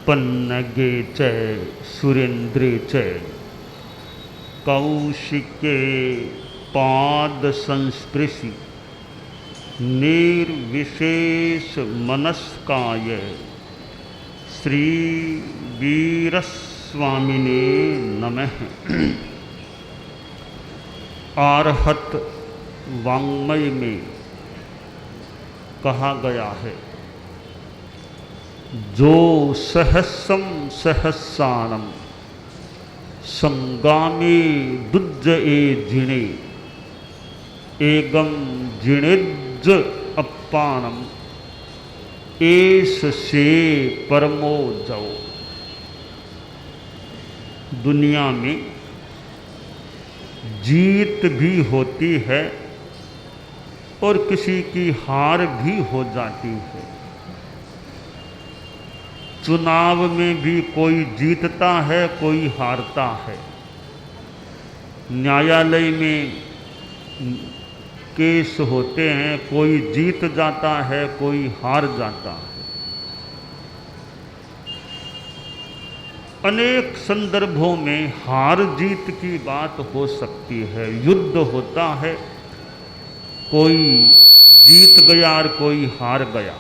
पन्नगे च सुरेन्द्रे च कौशिके पाद संस्पृशि निर्विशेष मनस्काय श्री वीरस्वामिने नमः। आर्हत वाङ्मय में कहा गया है, जो सहस्रम सहस्राणम संगामे दुज्ज ए जिणे एगम जिणेज अप्पानम एस से परमो जव। दुनिया में जीत भी होती है और किसी की हार भी हो जाती है। चुनाव में भी कोई जीतता है, कोई हारता है। न्यायालय में केस होते हैं, कोई जीत जाता है, कोई हार जाता है। अनेक संदर्भों में हार जीत की बात हो सकती है। युद्ध होता है, कोई जीत गया और कोई हार गया।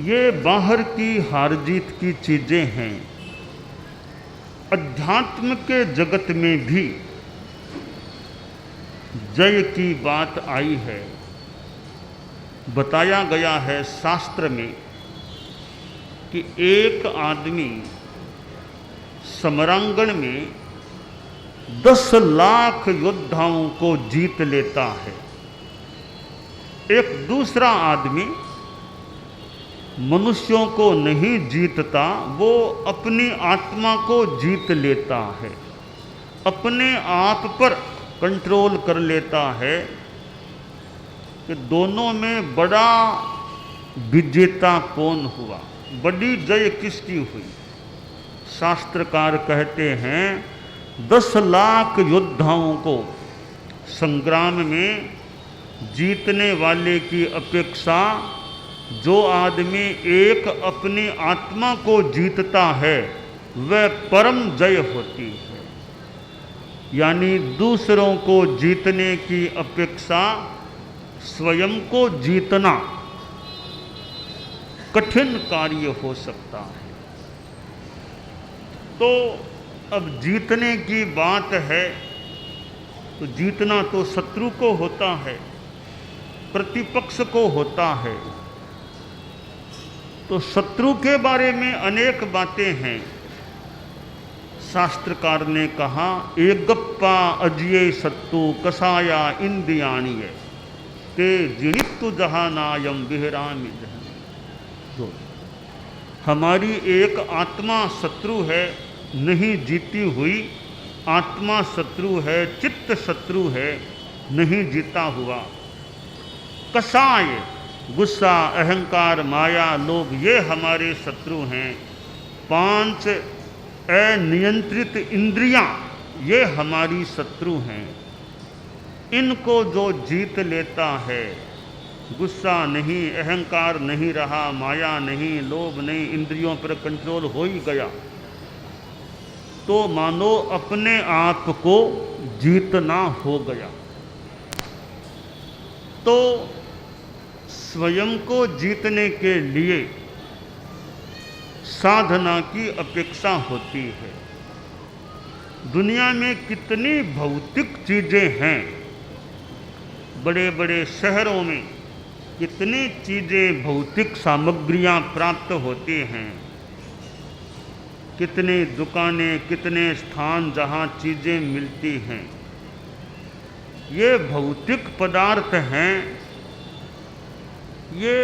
ये बाहर की हार जीत की चीज़ें हैं। अध्यात्म के जगत में भी जय की बात आई है। बताया गया है शास्त्र में कि एक आदमी समरांगण में 10 लाख योद्धाओं को जीत लेता है। एक दूसरा आदमी मनुष्यों को नहीं जीतता, वो अपनी आत्मा को जीत लेता है, अपने आप पर कंट्रोल कर लेता है। कि दोनों में बड़ा विजेता कौन हुआ, बड़ी जय किसकी हुई। शास्त्रकार कहते हैं 10 लाख योद्धाओं को संग्राम में जीतने वाले की अपेक्षा जो आदमी एक अपनी आत्मा को जीतता है वह परम जय होती है। यानी दूसरों को जीतने की अपेक्षा स्वयं को जीतना कठिन कार्य हो सकता है। तो अब जीतने की बात है तो जीतना तो शत्रु को होता है, प्रतिपक्ष को होता है। तो शत्रु के बारे में अनेक बातें हैं। शास्त्रकार ने कहा, एकगप्पा अजिये सत्तु कसाया इंद्रियाणीय ते जिणित्तु जहानायम विहरामि जहन। हमारी एक आत्मा शत्रु है, नहीं जीती हुई आत्मा शत्रु है, चित्त शत्रु है, नहीं जीता हुआ। कसाय गुस्सा, अहंकार, माया, लोभ, ये हमारे शत्रु हैं। 5 अनियंत्रित इंद्रियां, ये हमारी शत्रु हैं। इनको जो जीत लेता है, गुस्सा नहीं, अहंकार नहीं रहा, माया नहीं, लोभ नहीं, इंद्रियों पर कंट्रोल हो ही गया, तो मानो अपने आप को जीतना हो गया। तो स्वयं को जीतने के लिए साधना की अपेक्षा होती है। दुनिया में कितनी भौतिक चीज़ें हैं, बड़े बड़े शहरों में कितनी चीज़ें, भौतिक सामग्रियां प्राप्त होती हैं। कितनी दुकानें, कितने स्थान जहां चीज़ें मिलती हैं। ये भौतिक पदार्थ हैं, ये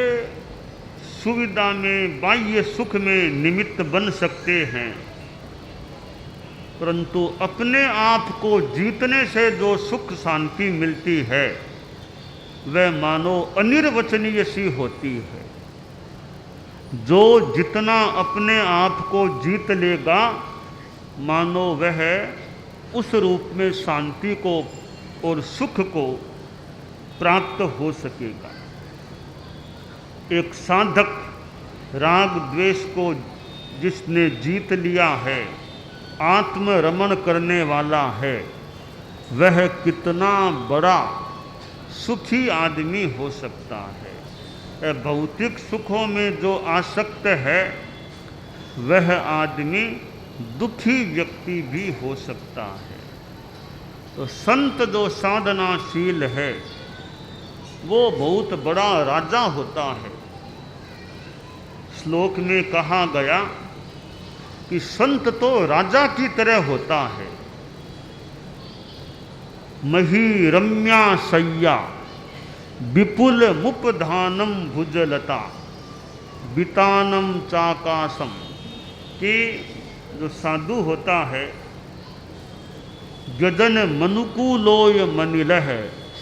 सुविधा में, बाह्य सुख में निमित्त बन सकते हैं, परंतु अपने आप को जीतने से जो सुख शांति मिलती है वह मानो अनिर्वचनीय सी होती है। जो जितना अपने आप को जीत लेगा, मानो वह उस रूप में शांति को और सुख को प्राप्त हो सकेगा। एक साधक राग द्वेष को जिसने जीत लिया है, आत्मरमण करने वाला है, वह कितना बड़ा सुखी आदमी हो सकता है। भौतिक सुखों में जो आसक्त है वह आदमी दुखी व्यक्ति भी हो सकता है। तो संत जो साधनाशील है वो बहुत बड़ा राजा होता है। श्लोक में कहा गया कि संत तो राजा की तरह होता है। मही रम्या सय्या विपुल मुपधानम भुजलता वितानम चाकाशम, कि जो साधु होता है गजन मनुकूलोय मनिलह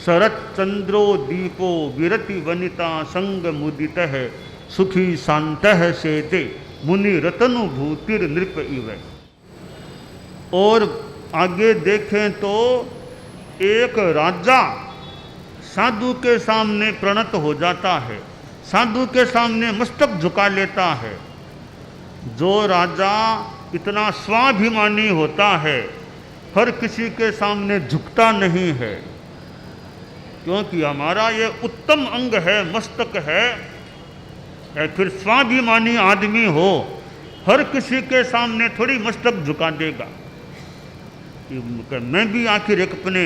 शरत चंद्रो दीपो विरति वनिता संग मुदित है सुखी शांत सेते मुनि रतनुभूतिर नृप इव। और आगे देखें तो एक राजा साधु के सामने प्रणत हो जाता है, साधु के सामने मस्तक झुका लेता है। जो राजा इतना स्वाभिमानी होता है हर किसी के सामने झुकता नहीं है, क्योंकि हमारा ये उत्तम अंग है, मस्तक है। या फिर स्वाभिमानी आदमी हो हर किसी के सामने थोड़ी मस्तक झुका देगा कि मैं भी आखिर एक अपने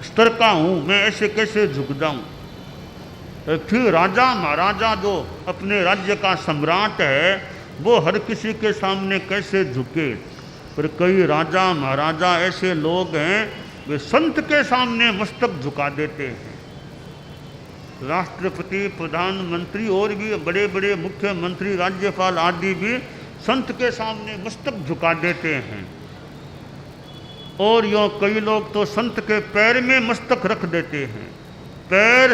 स्तर का हूँ, मैं ऐसे कैसे झुक जाऊँ। फिर राजा महाराजा जो अपने राज्य का सम्राट है वो हर किसी के सामने कैसे झुके। पर कई राजा महाराजा ऐसे लोग हैं वे संत के सामने मस्तक झुका देते हैं। राष्ट्रपति, प्रधानमंत्री और भी बड़े बड़े मुख्यमंत्री, राज्यपाल आदि भी संत के सामने मस्तक झुका देते हैं। और यो कई लोग तो संत के पैर में मस्तक रख देते हैं, पैर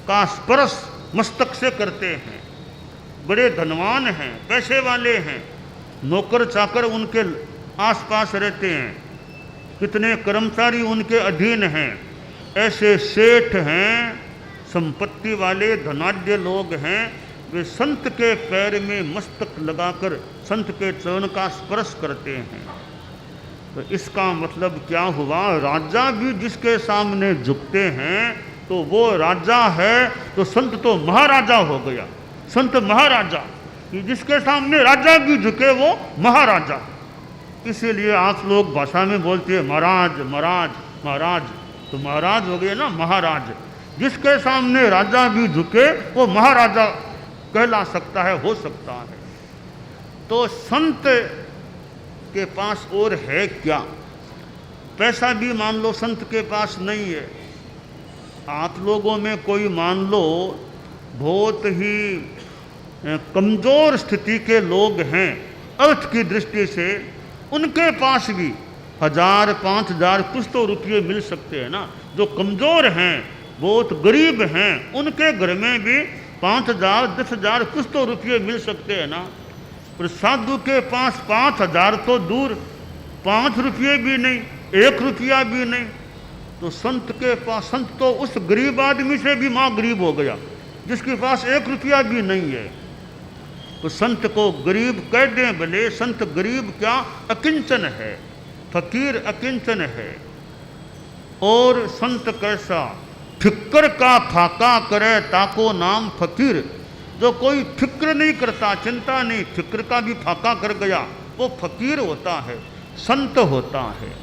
का स्पर्श मस्तक से करते हैं। बड़े धनवान हैं, पैसे वाले हैं, नौकर चाकर उनके आसपास रहते हैं, कितने कर्मचारी उनके अधीन हैं। ऐसे सेठ हैं, संपत्ति वाले धनाढ्य लोग हैं, वे संत के पैर में मस्तक लगाकर संत के चरण का स्पर्श करते हैं। तो इसका मतलब क्या हुआ, राजा भी जिसके सामने झुकते हैं तो वो राजा है, तो संत तो महाराजा हो गया। संत महाराजा, कि जिसके सामने राजा भी झुके वो महाराजा। इसीलिए आप लोग भाषा में बोलते हैं महाराज महाराज महाराज, तो महाराज हो गए ना महाराज। जिसके सामने राजा भी झुके वो महाराजा कहला सकता है, हो सकता है। तो संत के पास और है क्या? पैसा भी मान लो संत के पास नहीं है। आप लोगों में कोई मान लो बहुत ही कमज़ोर स्थिति के लोग हैं अर्थ की दृष्टि से, उनके पास भी 1000 5000 कुछ तो रुपये मिल सकते हैं ना। जो कमज़ोर हैं, बहुत गरीब हैं, उनके घर में भी 5000 10,000 कुछ तो रुपये मिल सकते हैं ना। पर साधु के पास 5000 तो दूर, 5 रुपये भी नहीं, 1 रुपया भी नहीं। तो संत के पास, संत तो उस गरीब आदमी से भी माँ गरीब हो गया जिसके पास 1 रुपया भी नहीं है। तो संत को गरीब कह दें भले, संत गरीब क्या, अकिंचन है, फकीर अकिंचन है। और संत कैसा, फिक्र का फाका करे ताको नाम फकीर। जो कोई फिक्र नहीं करता, चिंता नहीं, फिक्र का भी फाका कर गया, वो फकीर होता है, संत होता है।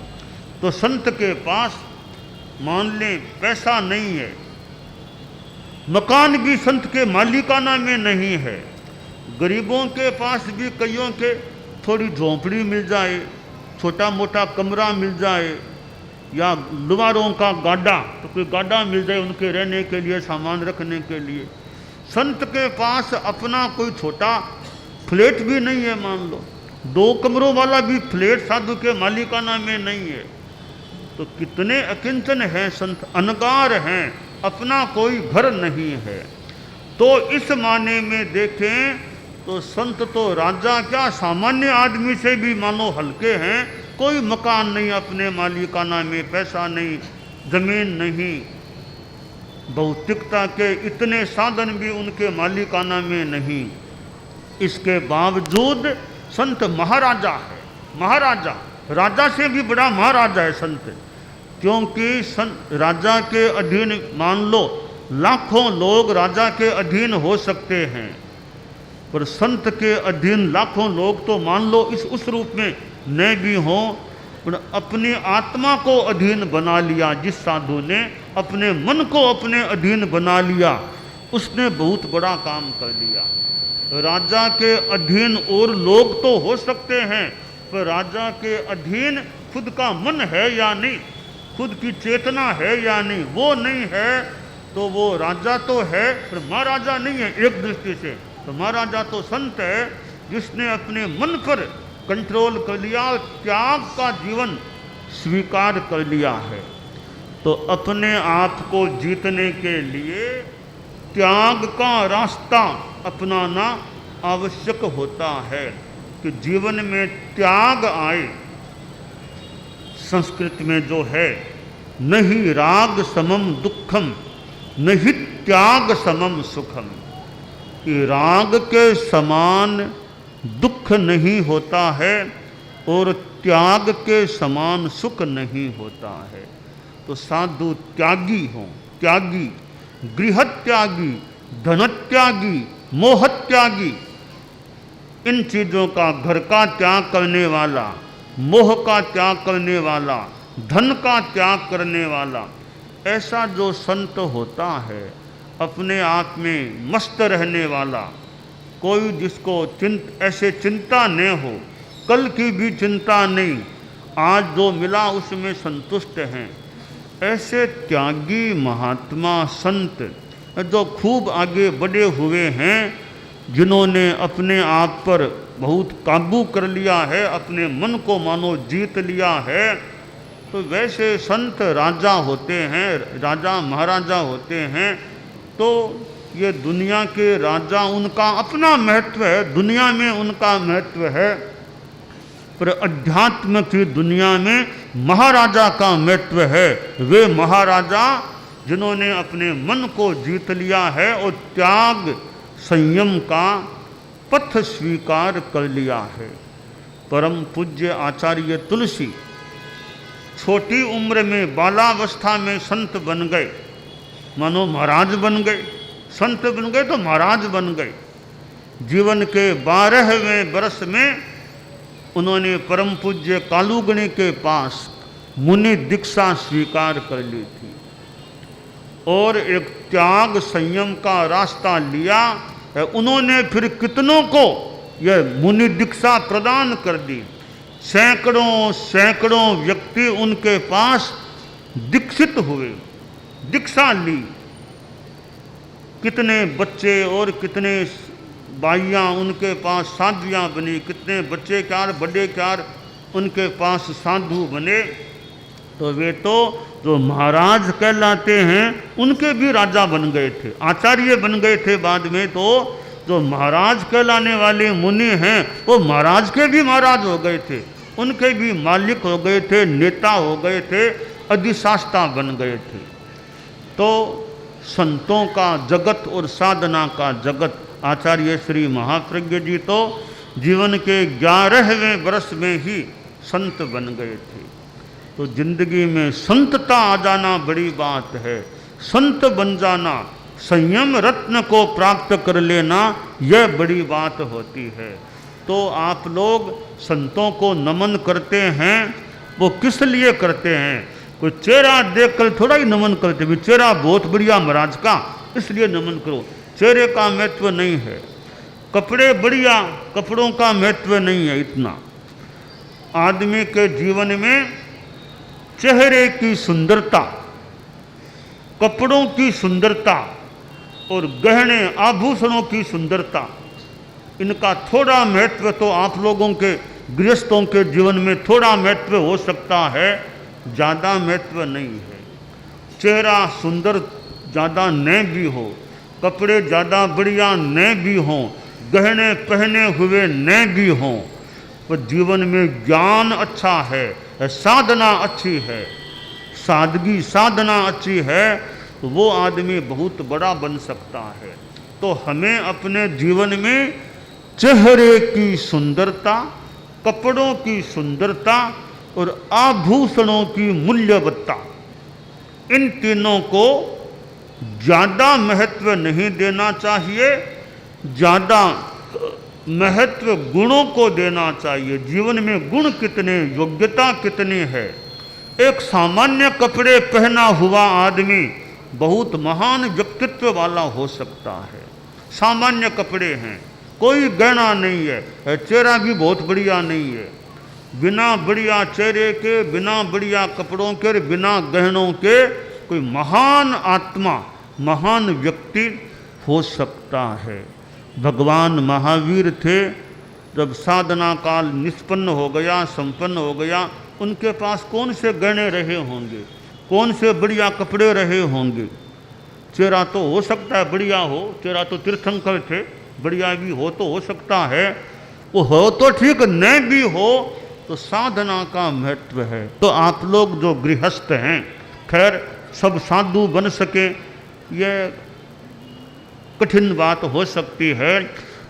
तो संत के पास मान लें पैसा नहीं है, मकान भी संत के मालिकाना में नहीं है, गरीबों के पास भी कईयों के थोड़ी झोंपड़ी मिल जाए, छोटा मोटा कमरा मिल जाए, या लुहारों का गाड़ा, तो कोई गाड़ा मिल जाए उनके रहने के लिए, सामान रखने के लिए। संत के पास अपना कोई छोटा फ्लैट भी नहीं है, मान लो 2 कमरों वाला भी फ्लैट साधु के मालिकाना में नहीं है। तो कितने अकिंचन हैं संत, अनगार हैं, अपना कोई घर नहीं है। तो इस माने में देखें तो संत तो राजा क्या, सामान्य आदमी से भी मानो हल्के हैं। कोई मकान नहीं अपने मालिकाना में, पैसा नहीं, जमीन नहीं, भौतिकता के इतने साधन भी उनके मालिकाना में नहीं। इसके बावजूद संत महाराजा है, महाराजा, राजा से भी बड़ा महाराजा है संत। क्योंकि संत राजा के अधीन, मान लो लाखों लोग राजा के अधीन हो सकते हैं, पर संत के अधीन लाखों लोग तो मान लो इस उस रूप में न भी हों, पर अपनी आत्मा को अधीन बना लिया। जिस साधु ने अपने मन को अपने अधीन बना लिया, उसने बहुत बड़ा काम कर लिया। राजा के अधीन और लोग तो हो सकते हैं, पर राजा के अधीन खुद का मन है या नहीं, खुद की चेतना है या नहीं, वो नहीं है तो वो राजा तो है पर महाराजा नहीं है एक दृष्टि से। तो महाराजा तो संत है जिसने अपने मन पर कंट्रोल कर लिया, त्याग का जीवन स्वीकार कर लिया है। तो अपने आप को जीतने के लिए त्याग का रास्ता अपनाना आवश्यक होता है कि जीवन में त्याग आए। संस्कृत में जो है, नहीं राग समम दुखम नहीं त्याग समम सुखम, कि राग के समान दुख नहीं होता है और त्याग के समान सुख नहीं होता है। तो साधु त्यागी हों, त्यागी, गृह त्यागी, धन त्यागी, मोह त्यागी, इन चीज़ों का, घर का त्याग करने वाला, मोह का त्याग करने वाला, धन का त्याग करने वाला, ऐसा जो संत होता है, अपने आप में मस्त रहने वाला, कोई जिसको ऐसे चिंता न हो, कल की भी चिंता नहीं, आज जो मिला उसमें संतुष्ट हैं, ऐसे त्यागी महात्मा संत जो खूब आगे बढ़े हुए हैं, जिन्होंने अपने आप पर बहुत काबू कर लिया है, अपने मन को मानो जीत लिया है, तो वैसे संत राजा होते हैं, राजा महाराजा होते हैं। तो ये दुनिया के राजा, उनका अपना महत्व है, दुनिया में उनका महत्व है, पर अध्यात्म की दुनिया में महाराजा का महत्व है। वे महाराजा जिन्होंने अपने मन को जीत लिया है और त्याग संयम का पथ स्वीकार कर लिया है। परम पूज्य आचार्य तुलसी छोटी उम्र में, बालावस्था में संत बन गए, मानो महाराज बन गए, संत बन गए तो महाराज बन गए। जीवन के 12वें वर्ष में उन्होंने परम पूज्य कालूगणी के पास मुनि दीक्षा स्वीकार कर ली थी और एक त्याग संयम का रास्ता लिया। उन्होंने फिर कितनों को यह मुनि दीक्षा प्रदान कर दी। सैकड़ों सैकड़ों व्यक्ति उनके पास दीक्षित हुए, दीक्षा ली। कितने बच्चे और कितने बाइयाँ उनके पास साध्वियाँ बनी, कितने बच्चे क्यार बड़े क्यार उनके पास साधु बने। तो वे तो जो महाराज कहलाते हैं उनके भी राजा बन गए थे, आचार्य बन गए थे बाद में। तो जो महाराज कहलाने वाले मुनि हैं वो महाराज के भी महाराज हो गए थे, उनके भी मालिक हो गए थे, नेता हो गए थे, अधिशास्ता बन गए थे। तो संतों का जगत और साधना का जगत, आचार्य श्री महाप्रज्ञ जी तो जीवन के 11वें वर्ष में ही संत बन गए थे। तो जिंदगी में संतता आ जाना बड़ी बात है, संत बन जाना, संयम रत्न को प्राप्त कर लेना, यह बड़ी बात होती है। तो आप लोग संतों को नमन करते हैं, वो किस लिए करते हैं? कोई चेहरा देखकर थोड़ा ही नमन करते, भी चेहरा बहुत बढ़िया महाराज का इसलिए नमन करो, चेहरे का महत्व नहीं है। कपड़े बढ़िया, कपड़ों का महत्व नहीं है इतना। आदमी के जीवन में चेहरे की सुंदरता, कपड़ों की सुंदरता और गहने आभूषणों की सुंदरता, इनका थोड़ा महत्व तो आप लोगों के गृहस्थों के जीवन में थोड़ा महत्व हो सकता है, ज़्यादा महत्व नहीं है। चेहरा सुंदर ज़्यादा न भी हो, कपड़े ज़्यादा बढ़िया न भी हों, गहने पहने हुए न भी हों, पर जीवन में ज्ञान अच्छा है, साधना अच्छी है, सादगी साधना अच्छी है, तो वो आदमी बहुत बड़ा बन सकता है। तो हमें अपने जीवन में चेहरे की सुंदरता, कपड़ों की सुंदरता और आभूषणों की मूल्यवत्ता, इन तीनों को ज़्यादा महत्व नहीं देना चाहिए, ज़्यादा महत्व गुणों को देना चाहिए। जीवन में गुण कितने, योग्यता कितनी है। एक सामान्य कपड़े पहना हुआ आदमी बहुत महान व्यक्तित्व वाला हो सकता है। सामान्य कपड़े हैं, कोई गहना नहीं है, चेहरा भी बहुत बढ़िया नहीं है, बिना बढ़िया चेहरे के, बिना बढ़िया कपड़ों के, बिना गहनों के कोई महान आत्मा, महान व्यक्ति हो सकता है। भगवान महावीर थे, जब साधना काल निष्पन्न हो गया, संपन्न हो गया, उनके पास कौन से गहने रहे होंगे, कौन से बढ़िया कपड़े रहे होंगे। चेहरा तो हो सकता है बढ़िया हो, चेहरा तो तीर्थंकर थे, बढ़िया भी हो तो हो सकता है, वो हो तो ठीक, न भी हो तो साधना का महत्व है। तो आप लोग जो गृहस्थ हैं, खैर सब साधु बन सके ये कठिन बात हो सकती है,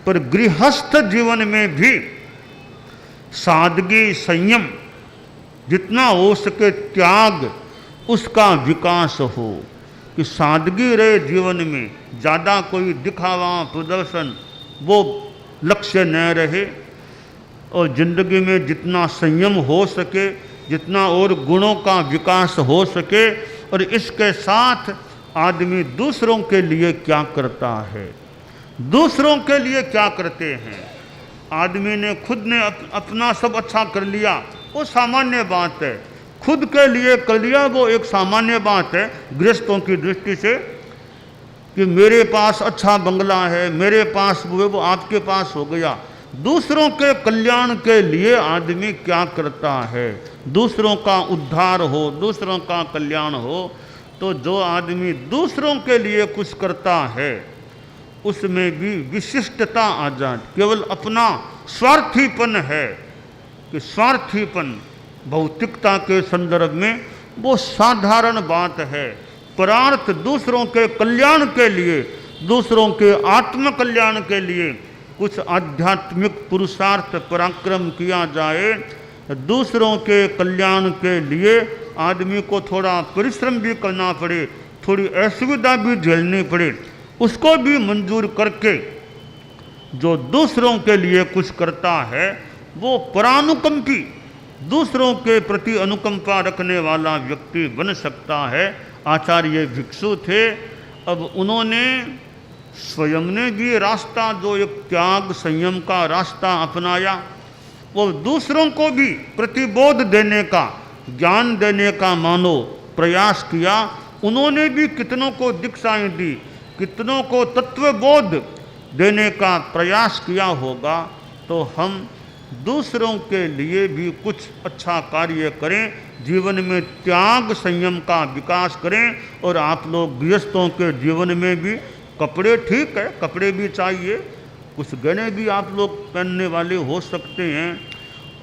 पर गृहस्थ जीवन में भी सादगी, संयम, जितना हो सके त्याग, उसका विकास हो, कि सादगी रहे जीवन में, ज़्यादा कोई दिखावा प्रदर्शन वो लक्ष्य न रहे, और ज़िंदगी में जितना संयम हो सके, जितना और गुणों का विकास हो सके, और इसके साथ आदमी दूसरों के लिए क्या करता है, दूसरों के लिए क्या करते हैं। आदमी ने खुद ने अपना सब अच्छा कर लिया, वो सामान्य बात है, खुद के लिए कर लिया वो एक सामान्य बात है गृहस्थों की दृष्टि से, कि मेरे पास अच्छा बंगला है, मेरे पास वो आपके पास हो गया। दूसरों के कल्याण के लिए आदमी क्या करता है, दूसरों का उद्धार हो, दूसरों का कल्याण हो। तो जो आदमी दूसरों के लिए कुछ करता है उसमें भी विशिष्टता आ जाती। केवल अपना स्वार्थीपन है, कि स्वार्थीपन भौतिकता के संदर्भ में वो साधारण बात है। परार्थ दूसरों के कल्याण के लिए, दूसरों के आत्म कल्याण के लिए कुछ आध्यात्मिक पुरुषार्थ पराक्रम किया जाए, दूसरों के कल्याण के लिए आदमी को थोड़ा परिश्रम भी करना पड़े, थोड़ी असुविधा भी झेलनी पड़े, उसको भी मंजूर करके जो दूसरों के लिए कुछ करता है वो परानुकंपी, दूसरों के प्रति अनुकंपा रखने वाला व्यक्ति बन सकता है। आचार्य भिक्षु थे, अब उन्होंने स्वयं ने भी रास्ता, जो एक त्याग संयम का रास्ता अपनाया, वो दूसरों को भी प्रतिबोध देने का, ज्ञान देने का मानो प्रयास किया। उन्होंने भी कितनों को दीक्षाएं दी, कितनों को तत्वबोध देने का प्रयास किया होगा। तो हम दूसरों के लिए भी कुछ अच्छा कार्य करें, जीवन में त्याग संयम का विकास करें। और आप लोग गृहस्थों के जीवन में भी कपड़े ठीक है, कपड़े भी चाहिए, कुछ गहने भी आप लोग पहनने वाले हो सकते हैं।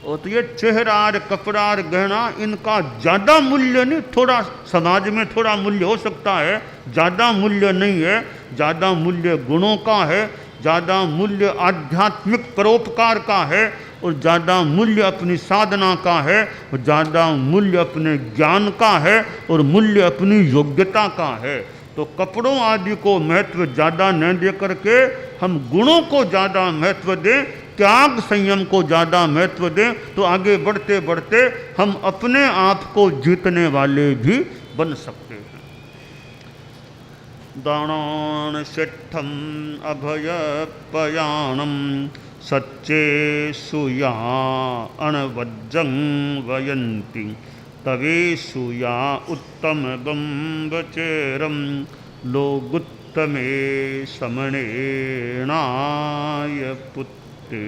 और तो ये चेहरा और कपड़ा और गहना, इनका ज़्यादा मूल्य नहीं, थोड़ा समाज में थोड़ा मूल्य हो सकता है, ज़्यादा मूल्य नहीं है। ज़्यादा मूल्य गुणों का है, ज़्यादा मूल्य आध्यात्मिक परोपकार का है, और ज़्यादा मूल्य अपनी साधना का है, और ज़्यादा मूल्य अपने ज्ञान का है, और मूल्य अपनी योग्यता का है। तो कपड़ों आदि को महत्व ज़्यादा न दे करके हम गुणों को ज़्यादा महत्व दें, त्याग संयम को ज़्यादा महत्व दें, तो आगे बढ़ते बढ़ते हम अपने आप को जीतने वाले भी बन सकते हैं। दानान सिद्धम अभय पयाणम सच्चे सुया अणवज्जं वयंती तवे सुया उत्तम गंबचेरम लोगुत्तमे समणेनाय पुत्ते।